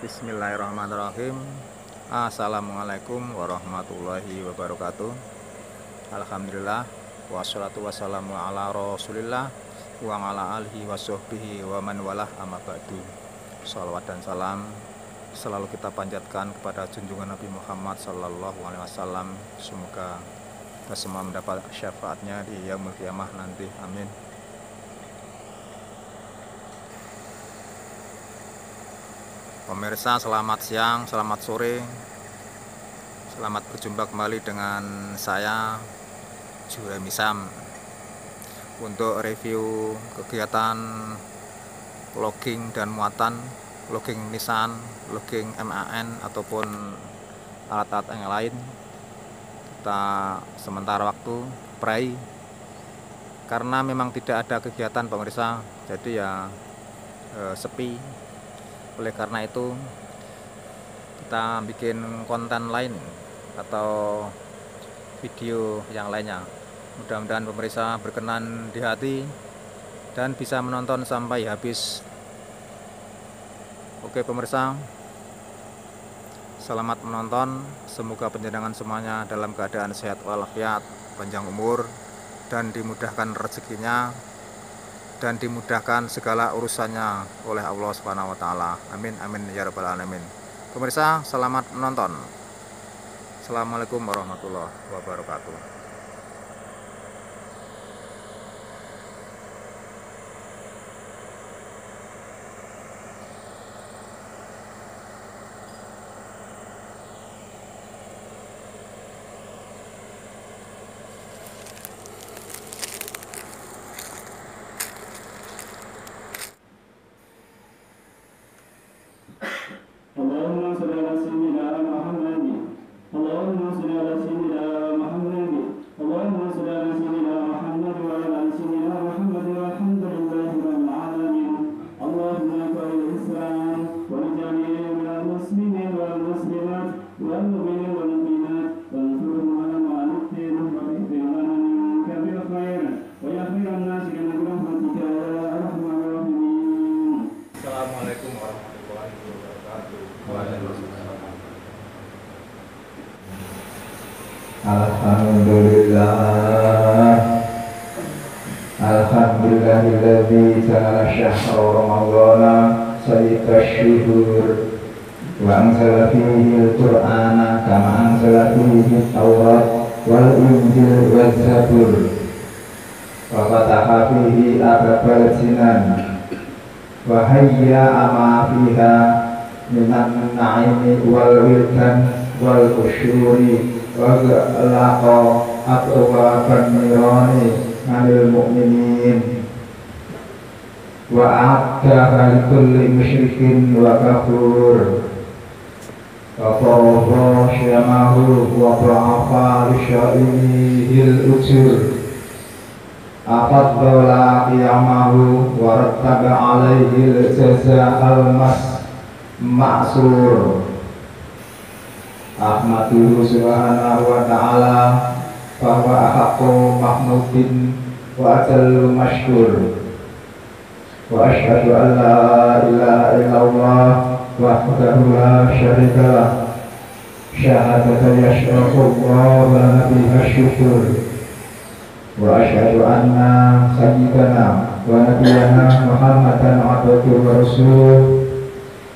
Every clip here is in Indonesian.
Bismillahirrahmanirrahim. Assalamualaikum warahmatullahi wabarakatuh. Alhamdulillah wassalatu wassalamu ala rasulillah wa ala alihi wassohbihi wa man walah amma ba'du. Salawat dan salam selalu kita panjatkan kepada junjungan Nabi Muhammad sallallahu alaihi wasallam. Semoga kita semua mendapat syafaatnya di yaumul qiyamah nanti. Amin. Pemirsa, selamat siang, selamat sore. Selamat berjumpa kembali dengan saya Juremi Sam untuk review kegiatan logging dan muatan, logging Nissan, logging MAN ataupun alat-alat yang lain. Kita sementara waktu pray karena memang tidak ada kegiatan pemirsa, jadi ya sepi. Oleh karena itu kita bikin konten lain atau video yang lainnya. Mudah-mudahan pemirsa berkenan di hati dan bisa menonton sampai habis. Oke pemirsa, selamat menonton. Semoga penjenengan semuanya dalam keadaan sehat walafiat, panjang umur, dan dimudahkan rezekinya dan dimudahkan segala urusannya oleh Allah Subhanahu wa taala. Amin amin ya rabbal alamin. Pemirsa, selamat menonton. Assalamualaikum warahmatullahi wabarakatuh. اللهم صل على سيدنا محمد اللهم صل على سيدنا محمد اللهم صل على سيدنا محمد وعلى ال سيدنا محمد والحمد لله رب العالمين. اللهم اكبر الاسلام ولجميع من المسلمين والمسلمات والمؤمنين والمؤمنات وانصرهم على ما نؤتيهم وبإذننا منك بالخير ويا خير الناس برحمتك يا ارحم الراحمين. Assalamualaikum warahmatullahi wabarakatuh. Alhamdulillahilladzi ja'ala syahra ramadhana sayyidal syuhur wa anzala fihi al-Qur'ana kama anzala fihi at-Taurat wal Injil waz Zabur wa fataha fihi abwabal jinan wa hayya ama fiha minan na'imi wal wildan wal usyuri wa laqa atwaban nirani anil mu'minin wa a'adda likulli musyrikin wa kafur wa farada syamahu wa ba'afa li sya'imihil ujur afadala qiyamahu wa rattaba alaihi al-jaza'al ma'sur. Ahmadu subhanahu wa ta'ala bahwa haqqu mahmudin wa ajallu mashkur wa ashhadu an la ilaha illallah wahdahu la syarika lah syahadatan yashrafu Allah wa nabiha syukur wa ashhadu anna sayyidana wa nabiyana Muhammadan abduhu wa rasuluh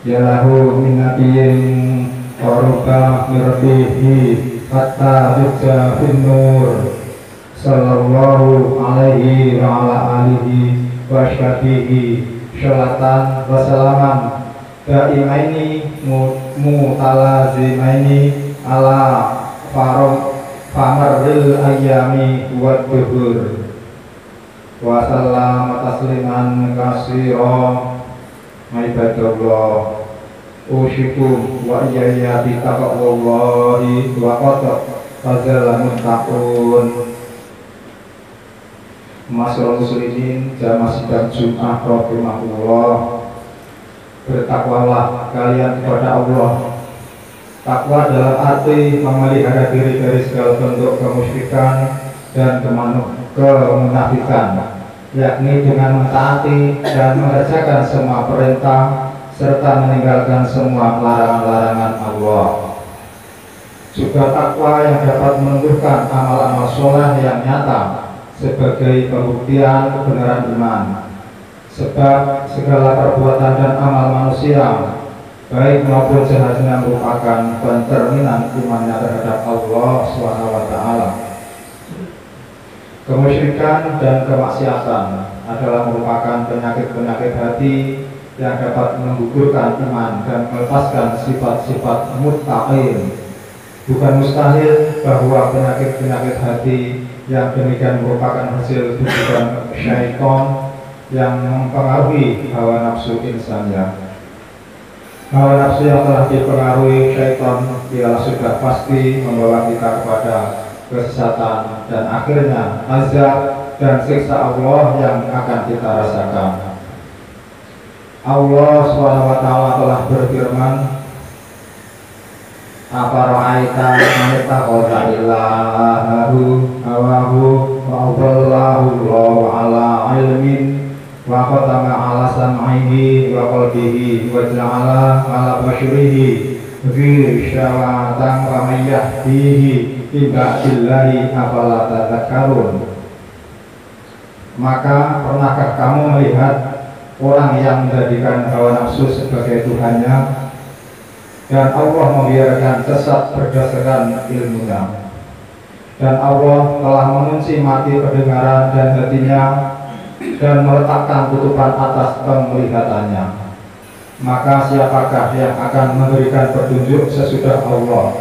yalahu min nabiyyin qaruba mirbihi hatta hujja fin nur sallallahu alaihi wa ala alihi wa syafihi sholatan wa salaman daimaini mutalazimaini ala famarril ayyami wa duhur wa sallama tasliman kasira ibadallah. Usyikum wa iyaya bitaqwallahi wa qad fazala muttaqun. Masyaallah muslimin jamaah sidang Jumat rahimahullah, bertakwalah kalian kepada Allah. Takwa dalam arti memelihara diri dari segala bentuk kemusyrikan dan kemunafikan, yakni dengan mentaati dan mengerjakan semua perintah serta meninggalkan semua larangan-larangan Allah. Juga takwa yang dapat menumbuhkan amal-amal soleh yang nyata sebagai pembuktian kebenaran iman. Sebab segala perbuatan dan amal manusia, baik maupun seharusnya, merupakan pencerminan imannya terhadap Allah SWT. Kemusyrikan dan kemaksiatan adalah merupakan penyakit-penyakit hati yang dapat menggugurkan iman dan melepaskan sifat-sifat muttaqin. Bukan mustahil bahwa penyakit-penyakit hati yang demikian merupakan hasil bujukan syaitan yang mempengaruhi hawa nafsu insannya. Hawa nafsu yang telah dipengaruhi syaitan ialah sudah pasti membawa kita kepada kesesatan dan akhirnya azab dan siksa Allah yang akan kita rasakan. Allah SWT telah berfirman, "Afara'aita man ittakhadha ilahahu hawahu wa adallahu Allahu ala ilmin wa khatama ala sam'ihi wa qalbihi wa ja'ala ala basyarihi ghishawatan wa may yahdihi min ba'dillahi afala tadhakkarun." Maka pernahkah kamu melihat orang yang menjadikan hawa nafsu sebagai Tuhannya dan Allah membiarkan sesat berdasarkan ilmunya, dan Allah telah mengunci mati pendengaran dan hatinya dan meletakkan tutupan atas penglihatannya. Maka siapakah yang akan memberikan petunjuk sesudah Allah?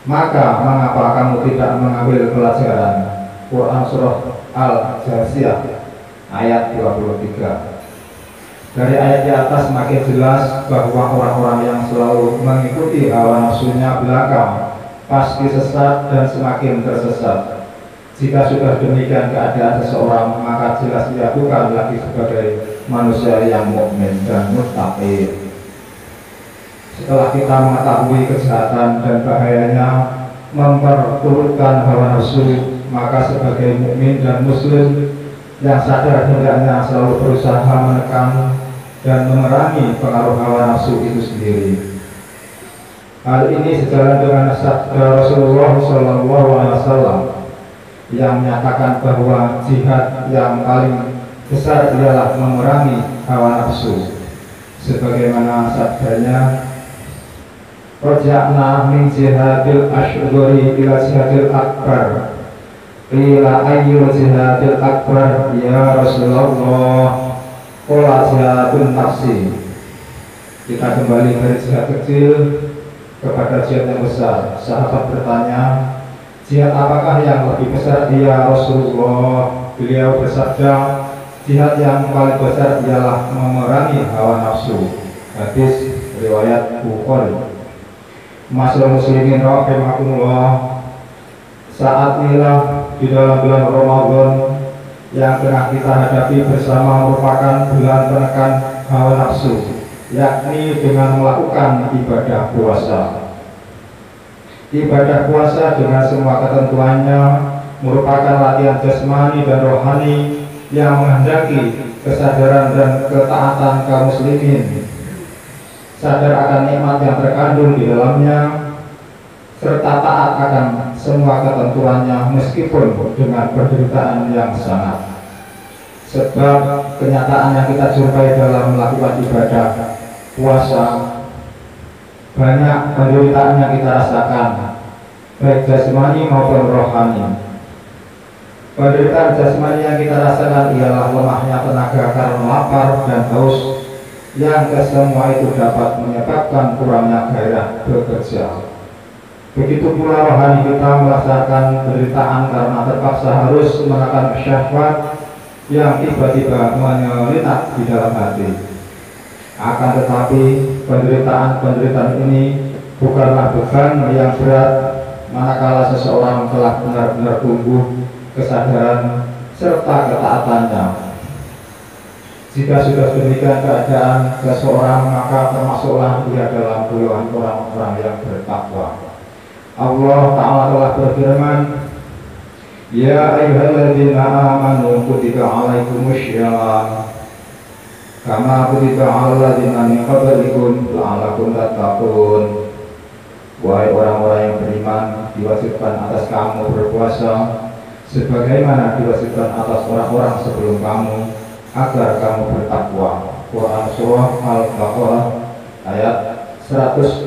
Maka mengapa kamu tidak mengambil pelajaran? Quran Surah Al-Jasiyah ayat 23. Dari ayat di atas makin jelas bahwa orang-orang yang selalu mengikuti hawa nafsunya belaka pasti sesat dan semakin tersesat. Jika sudah demikian keadaan seseorang, maka jelas ia bukan lagi sebagai manusia yang mukmin dan muttaqin. Setelah kita mengetahui kejahatan dan bahayanya memperturutkan hawa nafsu, maka sebagai mukmin dan muslim yang sadar hendaknya selalu berusaha menekan dan memerangi pengaruh hawa nafsu itu sendiri. Hal ini sejalan dengan sabda Rasulullah SAW yang menyatakan bahwa jihad yang paling besar ialah memerangi hawa nafsu. Sebagaimana sabdanya, "Raja'na min jihadil ashduri ila jihadil akbar. Qila ayyul jihadil akbar ya Rasulullah? Qala jihadun nafsi." Kita kembali dari jihad kecil kepada jihad yang besar. Sahabat bertanya, "Jihad apakah yang lebih besar ya Rasulullah?" Beliau bersabda, "Jihad yang paling besar ialah memerangi hawa nafsu." Hadis riwayat Bukhari. Masyaallah muslimin rahimakumullah, saat inilah di dalam bulan Ramadan yang tengah kita hadapi bersama merupakan bulan penekan hawa nafsu, yakni dengan melakukan ibadah puasa. Ibadah puasa dengan semua ketentuannya merupakan latihan jasmani dan rohani yang menghendaki kesadaran dan ketaatan kaum muslimin, sadar akan nikmat yang terkandung di dalamnya, serta taat akan semua ketentuannya meskipun dengan penderitaan yang sangat. Sebab kenyataan yang kita jumpai dalam melakukan ibadah puasa, banyak penderitaan yang kita rasakan, baik jasmani maupun rohani. Penderitaan jasmani yang kita rasakan ialah lemahnya tenaga karena lapar dan haus, yang kesemua itu dapat menyebabkan kurangnya gairah bekerja. Begitu pula rohani kita merasakan penderitaan karena terpaksa harus menekan syahwat yang tiba-tiba menyelinap di dalam hati. Akan tetapi penderitaan ini bukanlah beban yang berat manakala seseorang telah benar-benar tumbuh kesadaran serta ketaatannya. Jika sudah demikian keadaan seseorang, maka termasuklah dia dalam golongan orang-orang yang bertakwa. Allah Ta'ala telah berfirman, "Ya ayyuhalladzina amanu kutiba alaikumussyiyam kama kutiba 'alal ladzina min qablikum la'allakum tattaqun. Wahai orang-orang yang beriman, diwajibkan atas kamu berpuasa sebagaimana diwajibkan atas orang-orang sebelum kamu agar kamu bertakwa. Quran Surah Al-Baqarah ayat 183.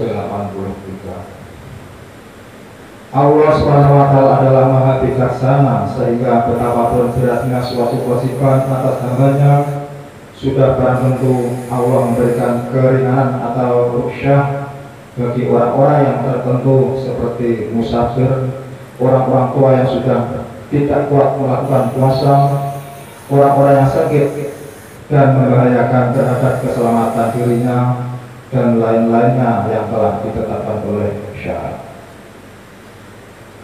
Allah SWT adalah maha bijaksana, sehingga betapapun beratnya suatu kewajiban atas hambanya, sudah barang tentu Allah memberikan keringanan atau rukhsah bagi orang-orang yang tertentu seperti musafir, orang-orang tua yang sudah tidak kuat melakukan puasa, orang-orang yang sakit dan membahayakan terhadap keselamatan dirinya, dan lain-lainnya yang telah ditetapkan oleh syariat.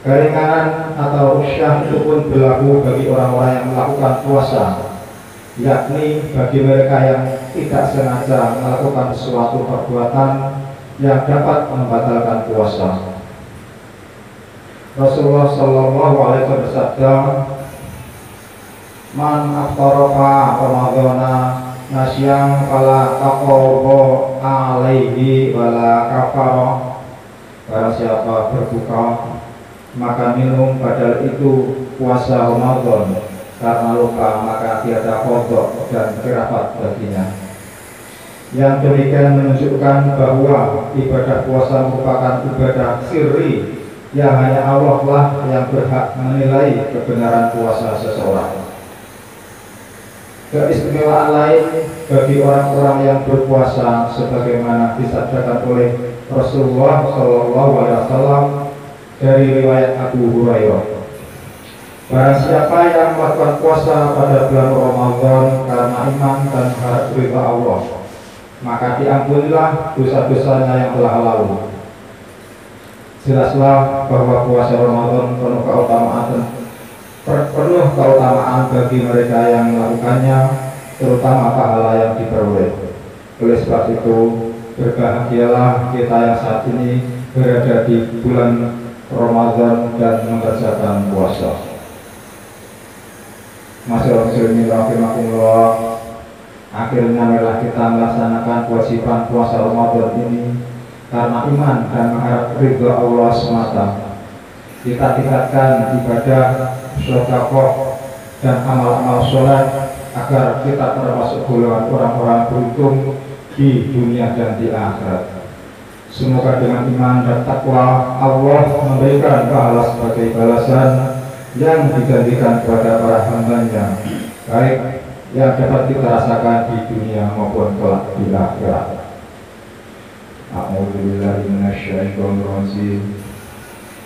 Keringanan atau rukhsah itu pun berlaku bagi orang-orang yang melakukan puasa, yakni bagi mereka yang tidak sengaja melakukan suatu perbuatan yang dapat membatalkan puasa. Rasulullah Shallallahu Alaihi Wasallam bersabda, "Man aftarafa Ramadhana nasyang fala taqawwa alaihi wala kafara." Barang siapa berbuka maka minum padahal itu puasa Ramadan karena lupa, maka tiada qadha dan kerapat baginya. Yang demikian menunjukkan bahwa ibadah puasa merupakan ibadah sirri yang hanya Allah lah yang berhak menilai kebenaran puasa seseorang. Keistimewaan lain bagi orang-orang yang berpuasa sebagaimana disabdakan oleh Rasulullah Shallallahu Alaihi Wasallam dari riwayat Abu Hurairah. Barang siapa yang melakukan puasa pada bulan Ramadan karena iman dan harap ridha Allah, maka diampunilah dosa-dosanya yang telah lalu. Jelaslah bahwa puasa Ramadan penuh keutamaan bagi mereka yang melakukannya, terutama pahala yang diperoleh. Oleh sebab itu, berbahagialah kita yang saat ini berada di bulan Ramadan dan mengerjakan puasa. Masyaallah muslimin rahimakumullah, akhirnya marilah kita melaksanakan kewajiban puasa Ramadan ini karena iman dan mengharap ridha Allah semata. Kita tingkatkan ibadah, sedekah dan amal-amal sholat agar kita termasuk golongan orang-orang beruntung di dunia dan di akhirat. Semoga dengan iman dan takwa Allah memberikan pahala sebagai balasan yang dijanjikan kepada para hambanya, baik yang dapat kita rasakan di dunia maupun kelak di akhirat. A'udzubillahi minasyaitonir rajim.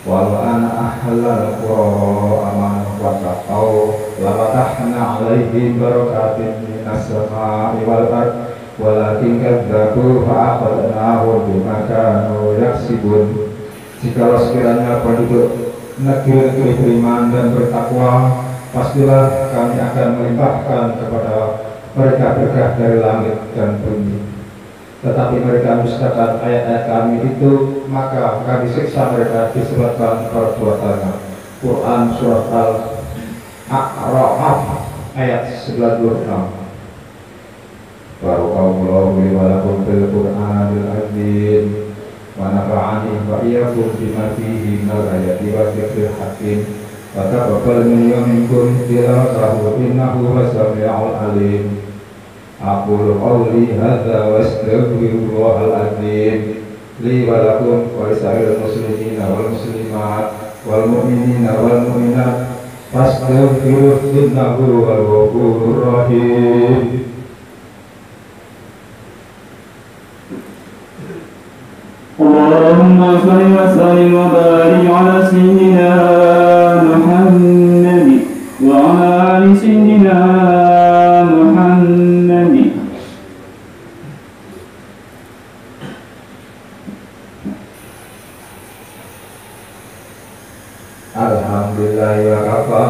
Walau ana ahlal qura amanu wa taqaw la fatahna 'alaihim barakatin minas samaa'i wal ardh walakin kadzabu fa akhadnahum bima kanu yaksibun. Jikalau sekiranya penduduk negeri beriman dan bertakwa, pastilah kami akan melimpahkan kepada mereka berkah dari langit dan bumi. Tetapi mereka mendustakan ayat-ayat kami itu, maka kami siksa mereka disebabkan perbuatannya. Quran Surah Al-A'raf ayat 96. Barakallahu li wa lakum fil Qur'anil azim wa nafa'ani wa iyyakum bima fihi minal ayati wa dzikril hakim wa taqabbal minni wa minkum tilawatahu innahu was-sami'ul alim. Aqulu qawli hadza wa astaghfirullahal azim li wa lakum wa lisa'iril muslimina wal muslimat wal mu'minina wal mu'minat fastaghfiruhu innahu huwal ghafurur rahim. Allahumma salli wa sallim wa barik ala sayyidina Muhammad wa ala ali sayyidina Muhammad. Alhamdulillah wa kafa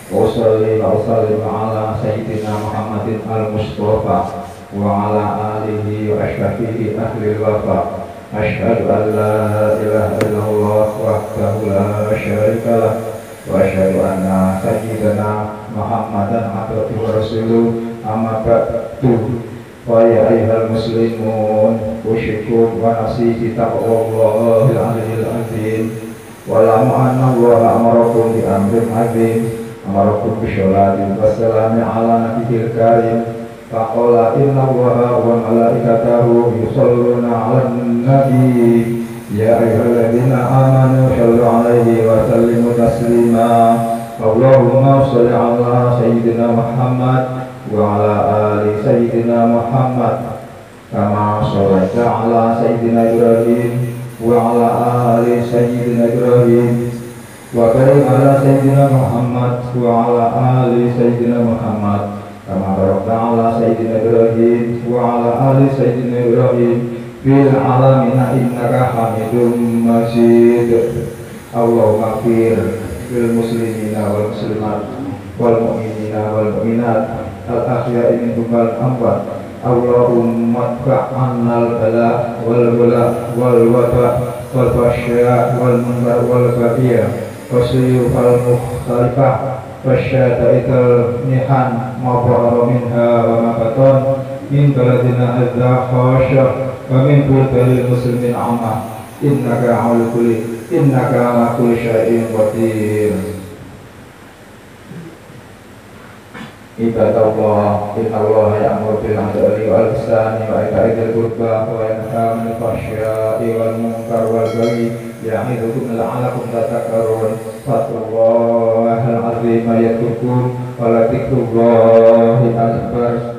wa salli wa sallim ala sayyidina Muhammadin al-Mustafa wa ala alihi wa ashabihi ahli al-wafa. Asyhadu an la ilaha illallah wahdahu la syarika lah wa asyhadu anna sayyidana Muhammadan abduhu wa rasuluh. Amma ba'du. ويا أيها المسلمون أوشكم ونفسي بتقوى الله العلي العظيم واعلموا أن الله أمركم بأمر عظيم أمركم بالصلاة والسلام على نبيه الكريم فقال إن الله وملائكته يصلون على النبي يا أيها الذين آمنوا صلوا عليه وسلموا تسليما اللهم صل على سيدنا محمد وعلى آل سيدنا محمد كما صليت على سيدنا إبراهيم وعلى آل سيدنا إبراهيم وبارك على سيدنا محمد وعلى آل سيدنا محمد كما باركت على سيدنا إبراهيم وعلى آل سيدنا إبراهيم في العالمين إنك حميد مجيد اللهم اغفر للمسلمين والمسلمات والمؤمنين والمؤمنات الأحياء منهم والأموات اللهم ادفع عنا البلاء والبلاء والوباء والفحشاء والمنكر والبغي والسيوف المختلفة والشدائد المحن ما ظهر منها وما بطن من بلدنا هذا خاشع ومن بلدان المسلمين عامة إنك على كل شيء قدير Ibadallah, innallaha ya'muru bil 'adli wal ihsani wa ita'i dzil qurba wa yanha 'anil fahsya'i wal munkar wal baghi ya'idzukum la'allakum tadhakkarun fattaqullahal 'azima yadhkurkum wa la dzikrullahi akbar